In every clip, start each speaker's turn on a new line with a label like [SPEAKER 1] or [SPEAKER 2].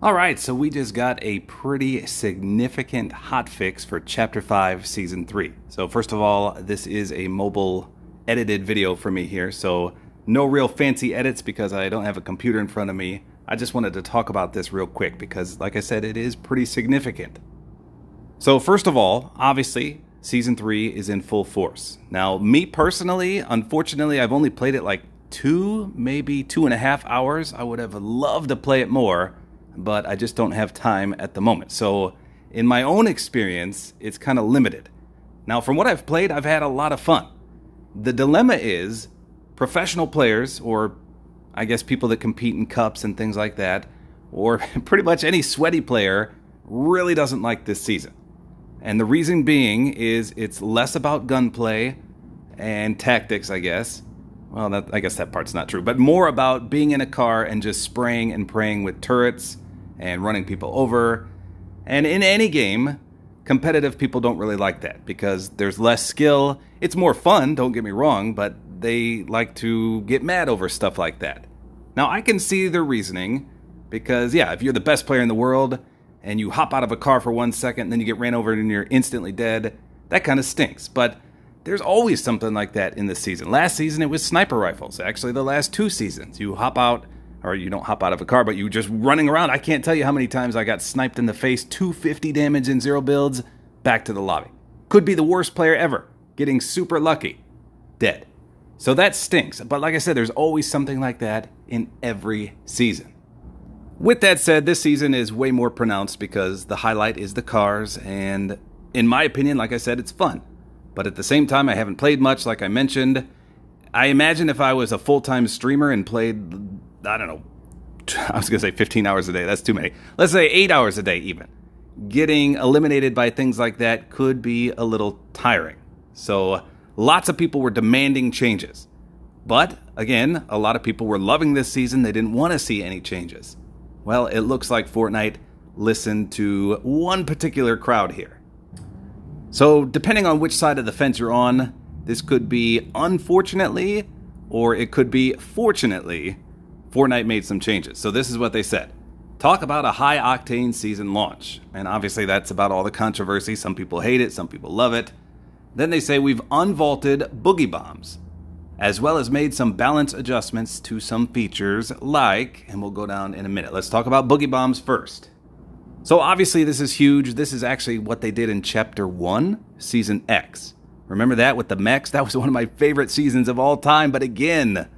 [SPEAKER 1] Alright, so we just got a pretty significant hotfix for Chapter 5, Season 3. So first of all, this is a mobile edited video for me here, so no real fancy edits because I don't have a computer in front of me. I just wanted to talk about this real quick because, like I said, it is pretty significant. So first of all, obviously, Season 3 is in full force. Now, me personally, unfortunately, I've only played it like 2, maybe 2.5 hours. I would have loved to play it more, but I just don't have time at the moment. So in my own experience, it's kind of limited. Now, from what I've played, I've had a lot of fun. The dilemma is professional players, or I guess people that compete in cups and things like that, or pretty much any sweaty player, really doesn't like this season. And the reason being is it's less about gunplay and tactics, I guess. Well, I guess that part's not true, but more about being in a car and just spraying and praying with turrets and running people over. And in any game, competitive people don't really like that because there's less skill. It's more fun, don't get me wrong, but they like to get mad over stuff like that. Now, I can see their reasoning because, yeah, if you're the best player in the world and you hop out of a car for 1 second and then you get ran over and you're instantly dead, that kind of stinks. But there's always something like that in this season. Last season, it was sniper rifles. Actually, the last 2 seasons, you hop out, or you don't hop out of a car, but you just running around. I can't tell you how many times I got sniped in the face, 250 damage in 0 builds, back to the lobby. Could be the worst player ever, getting super lucky, dead. So that stinks. But like I said, there's always something like that in every season. With that said, this season is way more pronounced because the highlight is the cars, and in my opinion, like I said, it's fun. But at the same time, I haven't played much, like I mentioned. I imagine if I was a full-time streamer and played, I don't know, I was going to say 15 hours a day. That's too many. Let's say 8 hours a day even. Getting eliminated by things like that could be a little tiring. So lots of people were demanding changes. But, again, a lot of people were loving this season. They didn't want to see any changes. Well, it looks like Fortnite listened to one particular crowd here. So, depending on which side of the fence you're on, this could be unfortunately, or it could be fortunately, Fortnite made some changes. So this is what they said. Talk about a high-octane season launch. And obviously that's about all the controversy. Some people hate it, some people love it. Then they say we've unvaulted Boogie bombs, as well as made some balance adjustments to some features like, and we'll go down in a minute. Let's talk about Boogie bombs first. So obviously this is huge. This is actually what they did in Chapter 1, Season X. Remember that with the mechs? That was one of my favorite seasons of all time. But again,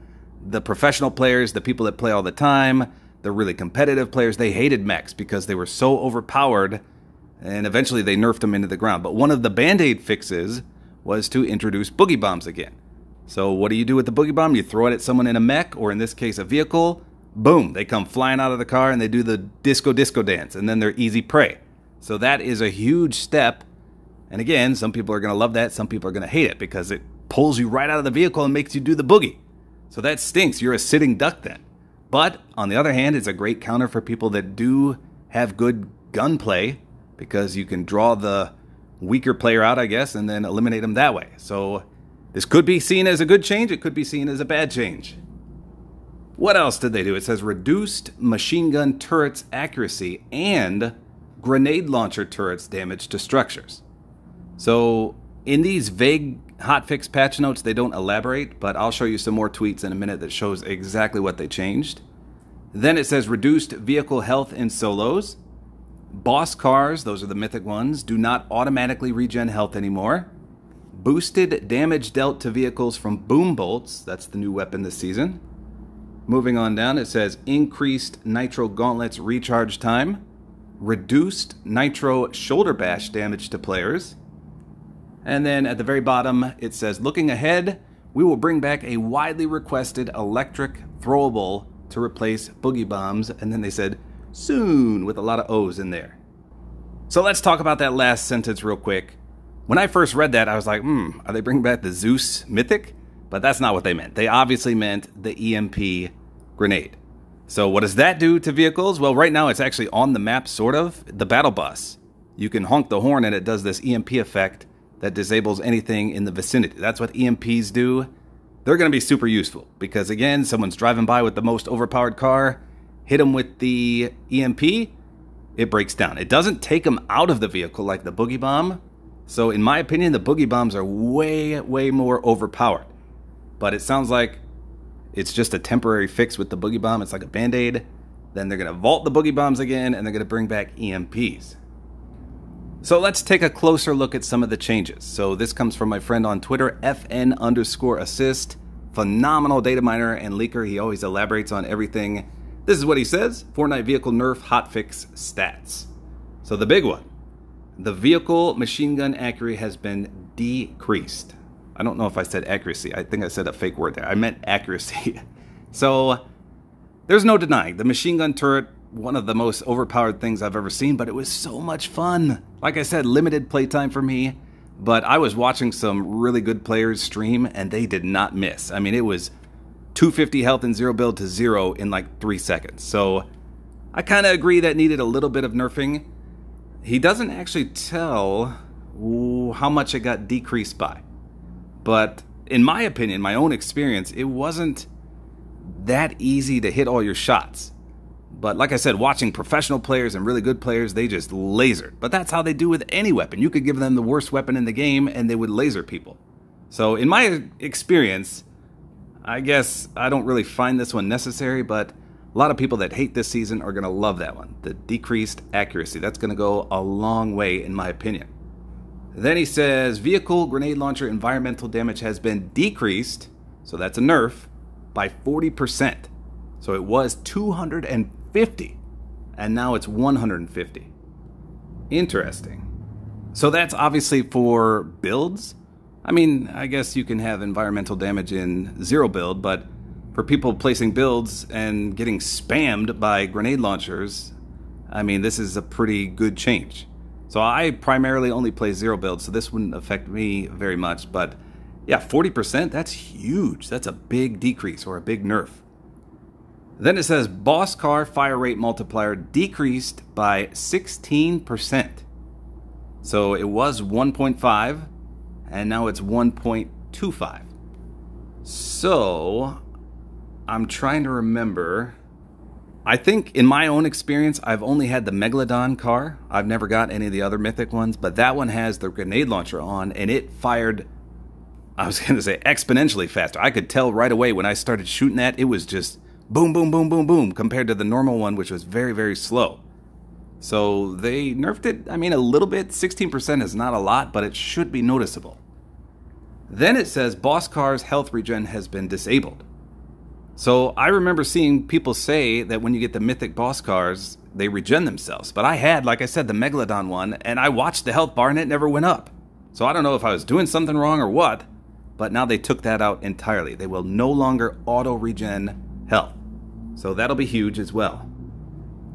[SPEAKER 1] the professional players, the people that play all the time, the really competitive players, they hated mechs because they were so overpowered, and eventually they nerfed them into the ground. But one of the Band-Aid fixes was to introduce Boogie bombs again. So what do you do with the Boogie bomb? You throw it at someone in a mech, or in this case a vehicle. Boom, they come flying out of the car and they do the disco dance, and then they're easy prey. So that is a huge step. And again, some people are going to love that, some people are going to hate it because it pulls you right out of the vehicle and makes you do the boogie. So that stinks. You're a sitting duck then. But on the other hand, it's a great counter for people that do have good gunplay because you can draw the weaker player out, I guess, and then eliminate them that way. So this could be seen as a good change. It could be seen as a bad change. What else did they do? It says reduced machine gun turrets accuracy and grenade launcher turrets damage to structures. So in these vague hotfix patch notes, they don't elaborate, but I'll show you some more tweets in a minute that shows exactly what they changed. Then it says reduced vehicle health in solos. Boss cars, those are the mythic ones, do not automatically regen health anymore. Boosted damage dealt to vehicles from boom bolts, that's the new weapon this season. Moving on down, it says increased nitro gauntlets recharge time. Reduced nitro shoulder bash damage to players. And then at the very bottom, it says, looking ahead, we will bring back a widely requested electric throwable to replace Boogie bombs. And then they said, soon, with a lot of O's in there. So let's talk about that last sentence real quick. When I first read that, I was like, are they bringing back the Zeus Mythic? But that's not what they meant. They obviously meant the EMP grenade. So what does that do to vehicles? Well, right now it's actually on the map, sort of. The battle bus. You can honk the horn and it does this EMP effect that disables anything in the vicinity. That's what EMPs do. They're going to be super useful because, again, someone's driving by with the most overpowered car. hit them with the EMP, it breaks down. It doesn't take them out of the vehicle like the Boogie Bomb. So in my opinion, the Boogie Bombs are way, way more overpowered. But it sounds like it's just a temporary fix with the Boogie Bomb. It's like a Band-Aid. Then they're going to vault the Boogie Bombs again, and they're going to bring back EMPs. So let's take a closer look at some of the changes. So this comes from my friend on Twitter, FN_assist. Phenomenal data miner and leaker. He always elaborates on everything. This is what he says. Fortnite vehicle nerf hotfix stats. So the big one. The vehicle machine gun accuracy has been decreased. I don't know if I said accuracy. I think I said a fake word there. I meant accuracy. So there's no denying the machine gun turret, one of the most overpowered things I've ever seen, but it was so much fun. Like I said, limited playtime for me, but I was watching some really good players stream and they did not miss. I mean, it was 250 health and 0 build to 0 in like 3 seconds. So I kind of agree that needed a little bit of nerfing. He doesn't actually tell how much it got decreased by. But in my opinion, my own experience, it wasn't that easy to hit all your shots. But like I said, watching professional players and really good players, they just lasered. But that's how they do with any weapon. You could give them the worst weapon in the game and they would laser people. So in my experience, I guess I don't really find this one necessary, but a lot of people that hate this season are going to love that one. The decreased accuracy. That's going to go a long way in my opinion. Then he says, vehicle grenade launcher environmental damage has been decreased, so that's a nerf, by 40%. So it was 250, and now it's 150. Interesting. So that's obviously for builds. I mean, I guess you can have environmental damage in 0 build, but for people placing builds and getting spammed by grenade launchers, I mean, this is a pretty good change. So I primarily only play 0 build, so this wouldn't affect me very much. But yeah, 40%, that's huge. That's a big decrease or a big nerf. Then it says boss car fire rate multiplier decreased by 16%. So it was 1.5 and now it's 1.25. So I'm trying to remember. I think in my own experience, I've only had the Megalodon car. I've never got any of the other mythic ones, but that one has the grenade launcher on and it fired, I was going to say exponentially faster. I could tell right away when I started shooting that, it was just boom, boom, boom, boom, boom, compared to the normal one, which was very, very slow. So they nerfed it, I mean, a little bit. 16% is not a lot, but it should be noticeable. Then it says boss car's health regen has been disabled. So I remember seeing people say that when you get the mythic boss cars, they regen themselves. But I had, like I said, the Megalodon one, and I watched the health bar and it never went up. So I don't know if I was doing something wrong or what, but now they took that out entirely. They will no longer auto-regen health. So that'll be huge as well.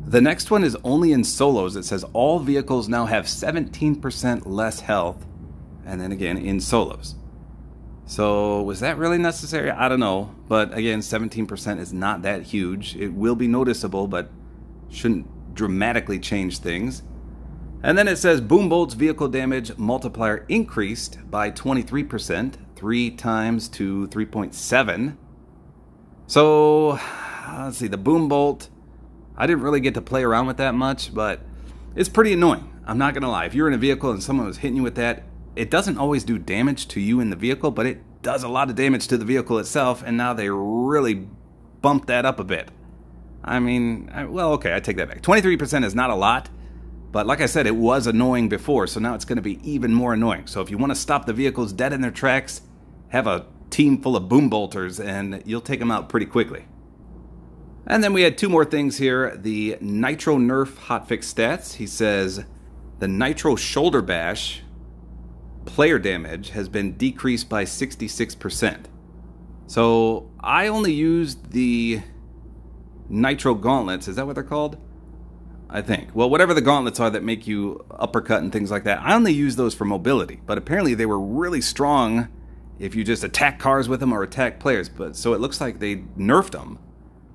[SPEAKER 1] The next one is only in solos. It says all vehicles now have 17% less health, and then again in solos. So was that really necessary? I don't know. But again, 17% is not that huge. It will be noticeable, but shouldn't dramatically change things. And then it says Boombolt's vehicle damage multiplier increased by 23%, 3 times to 3.7. So let's see, the Boombolt, I didn't really get to play around with that much, but it's pretty annoying. I'm not going to lie. If you're in a vehicle and someone was hitting you with that, it doesn't always do damage to you in the vehicle, but it does a lot of damage to the vehicle itself, and now they really bumped that up a bit. I mean, well, okay, I take that back. 23% is not a lot, but like I said, it was annoying before, so now it's going to be even more annoying. So if you want to stop the vehicles dead in their tracks, have a team full of boom bolters, and you'll take them out pretty quickly. And then we had 2 more things here. The Nitro Nerf hotfix stats. He says the Nitro Shoulder Bash player damage has been decreased by 66%. So I only used the Nitro Gauntlets. Is that what they're called? I think. Well, whatever the gauntlets are that make you uppercut and things like that, I only use those for mobility. But apparently they were really strong if you just attack cars with them or attack players. But so it looks like they nerfed them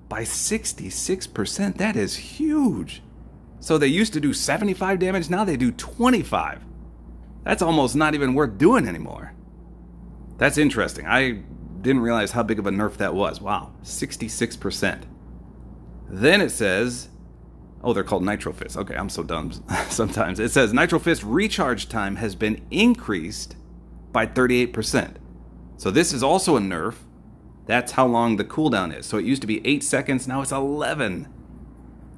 [SPEAKER 1] by 66%. That is huge. So they used to do 75 damage, now they do 25. That's almost not even worth doing anymore. That's interesting. I didn't realize how big of a nerf that was. Wow, 66%. Then it says, oh, they're called Nitro Fist. Okay, I'm so dumb sometimes. It says Nitro Fist recharge time has been increased by 38%. So this is also a nerf. That's how long the cooldown is. So it used to be 8 seconds, now it's 11.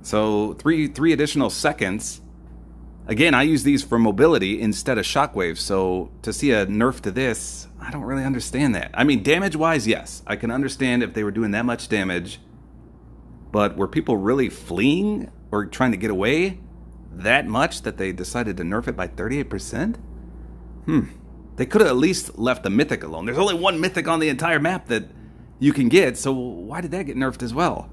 [SPEAKER 1] So three additional seconds. Again, I use these for mobility instead of shockwaves, so to see a nerf to this, I don't really understand that. I mean, damage-wise, yes. I can understand if they were doing that much damage, but were people really fleeing or trying to get away that much that they decided to nerf it by 38%? They could have at least left the mythic alone. There's only one mythic on the entire map that you can get, so why did that get nerfed as well?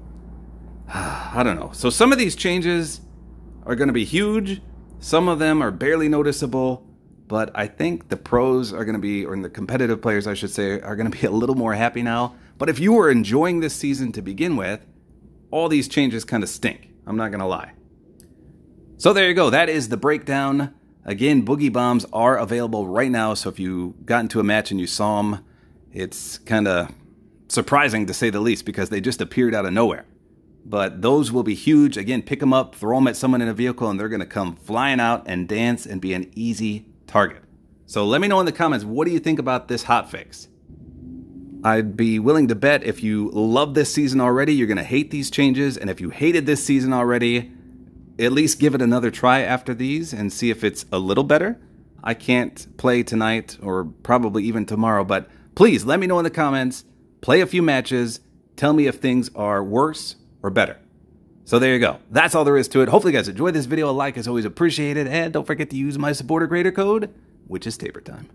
[SPEAKER 1] I don't know. So some of these changes are going to be huge. Some of them are barely noticeable, but I think the pros are going to be, or the competitive players, I should say, are going to be a little more happy now. But if you were enjoying this season to begin with, all these changes kind of stink. I'm not going to lie. So there you go. That is the breakdown. Again, Boogie Bombs are available right now, so if you got into a match and you saw them, it's kind of surprising to say the least because they just appeared out of nowhere. But those will be huge. Again, pick them up, throw them at someone in a vehicle, and they're going to come flying out and dance and be an easy target. So let me know in the comments, what do you think about this hotfix? I'd be willing to bet if you love this season already, you're going to hate these changes. And if you hated this season already, at least give it another try after these and see if it's a little better. I can't play tonight or probably even tomorrow, but please let me know in the comments. Play a few matches. Tell me if things are worse or better. So there you go. That's all there is to it. Hopefully you guys enjoyed this video. A like is always appreciated. And don't forget to use my supporter creator code, which is Taper Time.